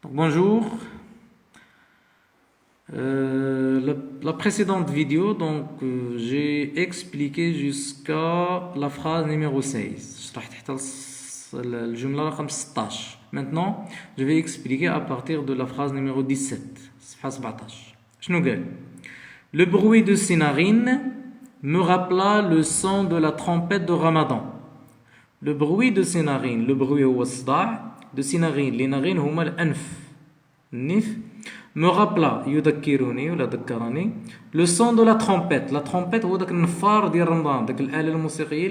Donc, bonjour. La précédente vidéo, j'ai expliqué jusqu'à la phrase numéro 16. شرحت حتى الجملة رقم 16. Maintenant, je vais expliquer à partir de la phrase numéro 17. صفحة 17. شنو قال؟ Le bruit de ses narines me rappela le son de la trompette de Ramadan. Le bruit de ses narines, le bruit هو الصداع de ses narines, les narines هما الأنف النف me rappela يذكرني ولا ذكرني لو سون دو لا ترومبيت. لا ترومبيت هو داك النفار ديال رمضان، داك الآلة الموسيقية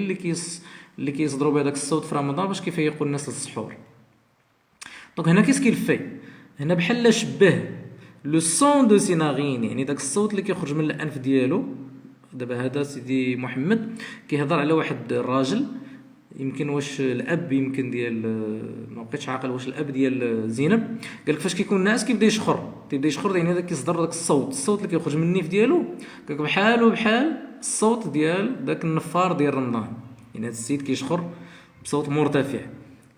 اللي كيصدروا بها داك الصوت في رمضان باش كيفيقوا الناس للسحور. دونك هنا كيسكي الفي هنا بحال شبه لو سون دو سينارين، يعني داك الصوت اللي كيخرج من الانف ديالو. دابا هذا سيدي محمد كيهضر على واحد الراجل، يمكن واش الاب يمكن ديال ما بقيتش عاقل واش الاب ديال زينب. قال لك فاش كيكون ناعس كيبدا يشخر يعني هذا كيصدر داك الصوت اللي كيخرج من النيف ديالو، قال لك بحال الصوت ديال داك النفار ديال رمضان. يعني هذا السيد كيشخر بصوت مرتفع.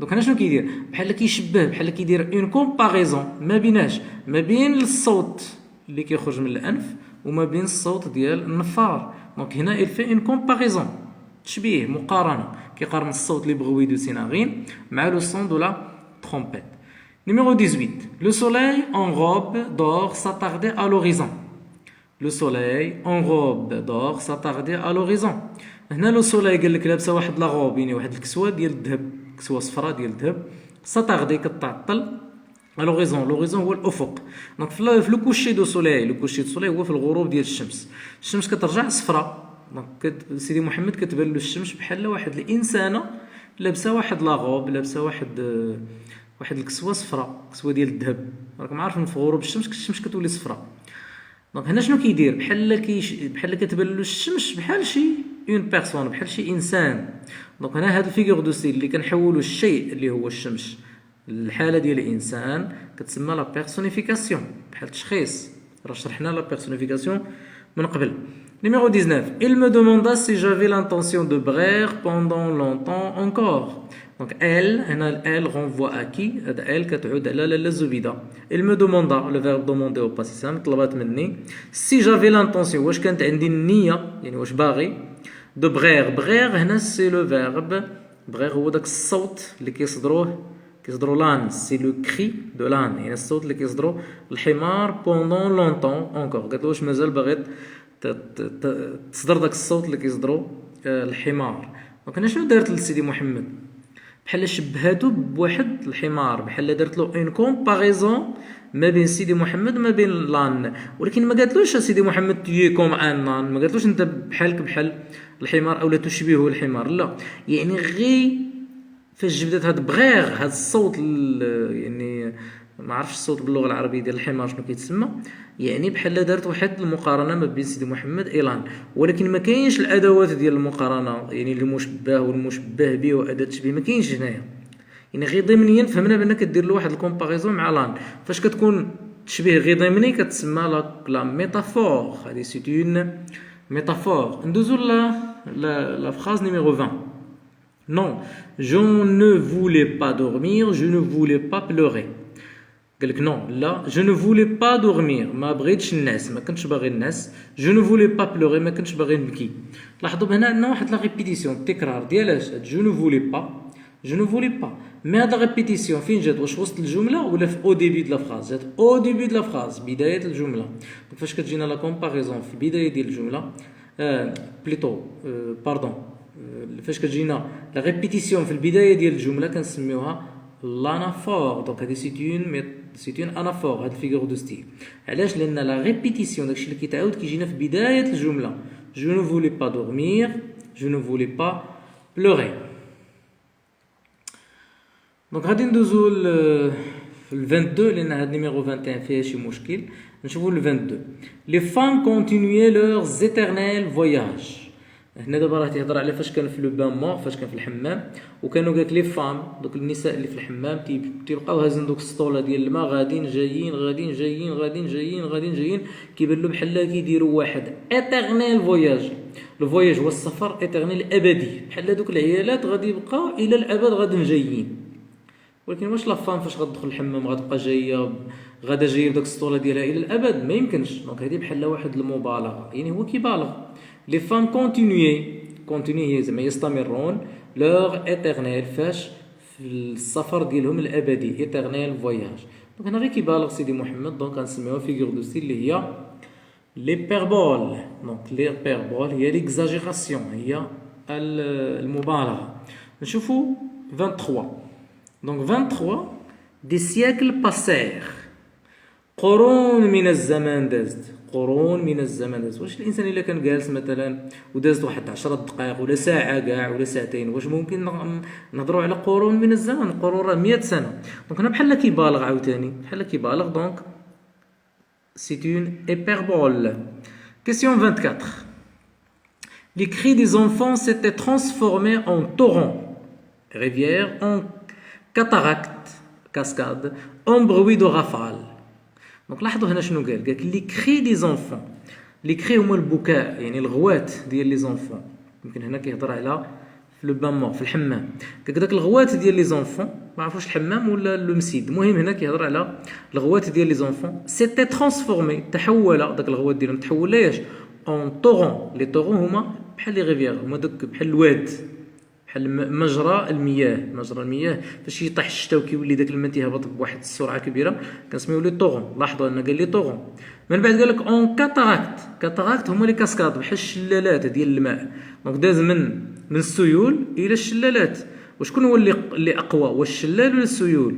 دونك هنا شنو كيدير؟ بحال كيشبه، بحال كيدير اون كومباريزون ما بين الصوت اللي كيخرج من الانف وما بين الصوت ديال النفار. دونك هنا il fait une comparaison، تشبيه، مقارنه، كيقارن الصوت لي بغوي دو سينارين مع لو سون دو لا ترومبيت. Numéro 18. Le soleil en robe d'or s'attardait à l'horizon. Le soleil en robe d'or s'attardait à l'horizon. هنا لو سولاي قال لك لابسه واحد لا غوب، يعني واحد الكسوه ديال الذهب، كسوه صفراء ديال الذهب. ساتاردي كتعطل لوغيزون، لوغيزون هو الافق. دونك في لو كوشي دو سولاي، لو كوشي دو سولاي هو في الغروب ديال الشمس. الشمس كترجع صفراء. دونك سيدي محمد كتبان له الشمس بحال واحد الانسانه لابسه واحد لا غوب، لابسه واحد الكسوه صفراء، كسوه ديال الذهب. راكم عارفين في غروب الشمس كتولي صفراء. دونك هنا شنو كيدير؟ بحال كتبان له الشمس بحال شي اون بيرسون، بحال شي انسان. دونك هنا هاد الفيغور دو ستيل اللي كنحولوا الشيء اللي هو الشمس الحاله ديال الانسان كتسمى لا بيرسونيفيكاسيون، بحال تشخيص. راه شرحنا لا بيرسونيفيكاسيون من قبل. Numéro 19. Il me demanda si j'avais l'intention de braire pendant longtemps encore. Donc elle renvoie à qui? Elle كتعود على لالا زبيدة. Il me demanda, le verbe demander au passé simple، طلبات مني si j'avais l'intention، واش كانت عندي النية، يعني واش باغي. de braire هنا c'est le verbe. braire هو داك الصوت اللي كيصدروا لان، سي لو كري دو لان، يعني الصوت اللي كيصدروا الحمار pendant longtemps encore. قالت له واش مازال باغي تصدر داك الصوت اللي كيصدروا الحمار. دونك انا شنو دارت لسيدي محمد؟ بحال شبهاتو بواحد الحمار، بحال درت له اون كومباريزون ما بين سيدي محمد وما بين لان. ولكن ما قالتلوش سيدي محمد تي كوم ان لان، ما قالتلوش انت بحالك بحال الحمار او لا تشبه الحمار، لا. يعني غير فاش جبدت هاد بغير هاد الصوت يعني ما عرفتش الصوت باللغه العربيه ديال الحمار شنو كيتسمى، يعني بحال دارت واحد المقارنه ما بين سيدي محمد ايلان. ولكن ما كاينش الادوات ديال المقارنه، يعني المشبه والمشبه به واداه التشبيه ما كاينش هنايا. يعني غير ضمنيا فهمنا بانك كدير له واحد الكومباريزون مع لان. فاش كتكون تشبيه غير ضمني كتسمى لا ميتافور. هذه سي اون ميتافور. ندوزو لا فراز نيميرو 20. Non, je ne voulais pas dormir, je ne voulais pas pleurer. قال لك نو، لا، je ne voulais pas dormir، ما بغيتش الناس، ما كنتش باغي الناس. je ne voulais pas pleurer، ما كنتش باغي نبكي. لاحظوا هنا عندنا واحد لا ريبيتيسيون، التكرار ديال اش؟ je ne voulais pas، je ne voulais pas. مي هاد لا ريبيتيسيون فين جات؟ واش وسط الجمله ولا في او ديبي د لا فراز؟ جات او ديبي د لا فراز، بدايه الجمله. فاش كتجينا لا كومباريزون في البدايه ديال الجمله، بليتو باردون، فاش كتجينا لا ريبيتيسيون في البدايه ديال الجمله كنسميوها لانافور. دونك هذه سي اون انافور، هاد الفيغور دو ستيل. علاش؟ لان لا ريبيتيسيون داكشي اللي كيتعاود كيجينا في بدايه الجمله. je ne voulais pas dormir، je ne voulais pas pleurer. دونك غادي ندوزو ل 22 لان هاد نيميرو 21 فيها شي مشكل. نشوفو ل 22. les femmes continuaient leurs éternels voyages. هنا دابا راه تيهضر على فاش كان في لو بان مور، فاش كان في الحمام، وكانوا قالك لي فام، دوك النساء اللي في الحمام تيبقاو هازين دوك السطوله ديال الماء، غاديين جايين، كيبان له بحال كيديروا واحد ايترنيل فواياج. لو فواياج هو السفر، ايترنيل ابدي، بحال دوك العيالات غادي يبقاو الى الابد غادي جايين. ولكن واش لا فام فاش غتدخل الحمام غتبقى غادا جايه بداك السطوله ديالها الى الابد؟ ما يمكنش. دونك هذه بحال واحد المبالغه، يعني هو كيبالغ. لي فام كونتينيي هي زعما يستمرون لوغ ايترنيل فاش في السفر ديالهم الابدي، ايترنيل فواياج. دونك هنا غير كيبالغ سيدي محمد، دونك غنسميوها فيغور دو ستيل اللي هي ليبربول. دونك ليبربول هي ليكزاجيراسيون، هي المبالغه. نشوفوا 23. دونك 23 دي سياكل باسير، قرون من الزمان دازت، قرون من الزمان دازت. واش الانسان الا كان جالس مثلا ودازت واحد 10 دقائق ولا ساعه كاع ولا ساعتين، واش ممكن نهضروا على قرون من الزمن؟ قرون راه 100 سنه. دونك هنا بحال كيبالغ عاوتاني، بحال كيبالغ. دونك c'est une hyperbole. Question 24. Les cris des enfants s'étaient transformés en torrents, rivières, en cataractes, cascades, en bruit de rafales. دونك لاحظوا هنا شنو قال لك لي كري دي زونفون. لي كري هما البكاء، يعني الغوات ديال لي زونفون. يمكن هنا كيهضر على في لو بان مور، في الحمام. داك الغوات ديال لي زونفون، ما عرفوش الحمام ولا لو مسيد. المهم هنا كيهضر على الغوات ديال لي زونفون. سيتي ترانسفورمي، تحول داك الغوات ديالهم تحول لاش اون طورون. لي طورون هما بحال لي ريفيير، هما داك بحال الواد، بحال مجرى المياه. مجرى المياه فاش يطيح الشتا وكيولي داك الماء تيهبط بواحد السرعه كبيره كنسميو لي طورون. لاحظوا ان قال لي طورون. من بعد قال لك اون كاتاراكت. كاتاراكت هما لي كاسكاد، بحال الشلالات ديال الماء. دونك داز من السيول الى الشلالات. وشكون هو اللي اقوى، واش الشلال ولا السيول؟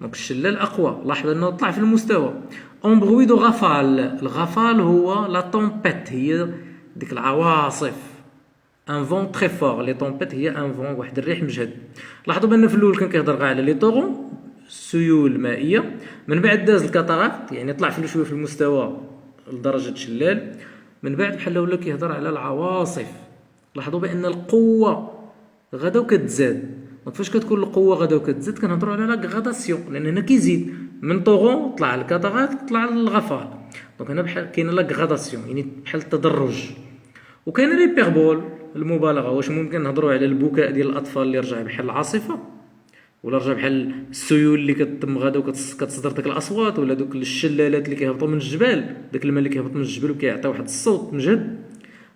دونك الشلال اقوى. لاحظ انه طلع في المستوى. اون بروي دو غافال. الغفال هو لا طومبيت، هي ديك العواصف. ان فون تري فور. لي طومبيت هي ان فون، واحد الريح مجهد. لاحظوا بان في الاول كان كيهضر غير على لي طورون، سيول مائيه. من بعد داز الكاتاراكت، يعني طلع في شويه في المستوى لدرجه شلال. من بعد بحال ولا كيهضر على العواصف. لاحظوا بان القوه غدا وكتزاد. دونك فاش كتكون القوه غدا وكتزاد كنهضروا على لا غاداسيون، لان هنا كيزيد من طورون طلع الكاتاراكت طلع للغفال. دونك هنا بحال كاينه لا غاداسيون، يعني بحال التدرج. وكاين ليبربول المبالغه. واش ممكن نهضروا على البكاء ديال الاطفال اللي رجع بحال العاصفه، ولا رجع بحال السيول اللي كتتم غدا وكتصدر داك الاصوات، ولا دوك الشلالات اللي كيهبطوا من الجبال، داك الماء اللي كيهبط من الجبل وكيعطي واحد الصوت مجهد؟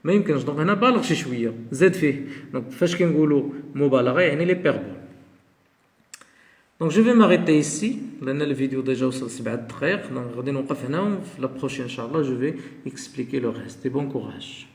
ما يمكنش. دونك هنا بالغ شي شويه، زاد فيه. دونك فاش كنقولوا مبالغه يعني ليبربول. دونك جو في ماريتي ايسي لان الفيديو ديجا وصل 7 دقائق. دونك غادي نوقف هنا، وفي لا بروشين ان شاء الله جو في اكسبليكي لو ريست. بون كوراج.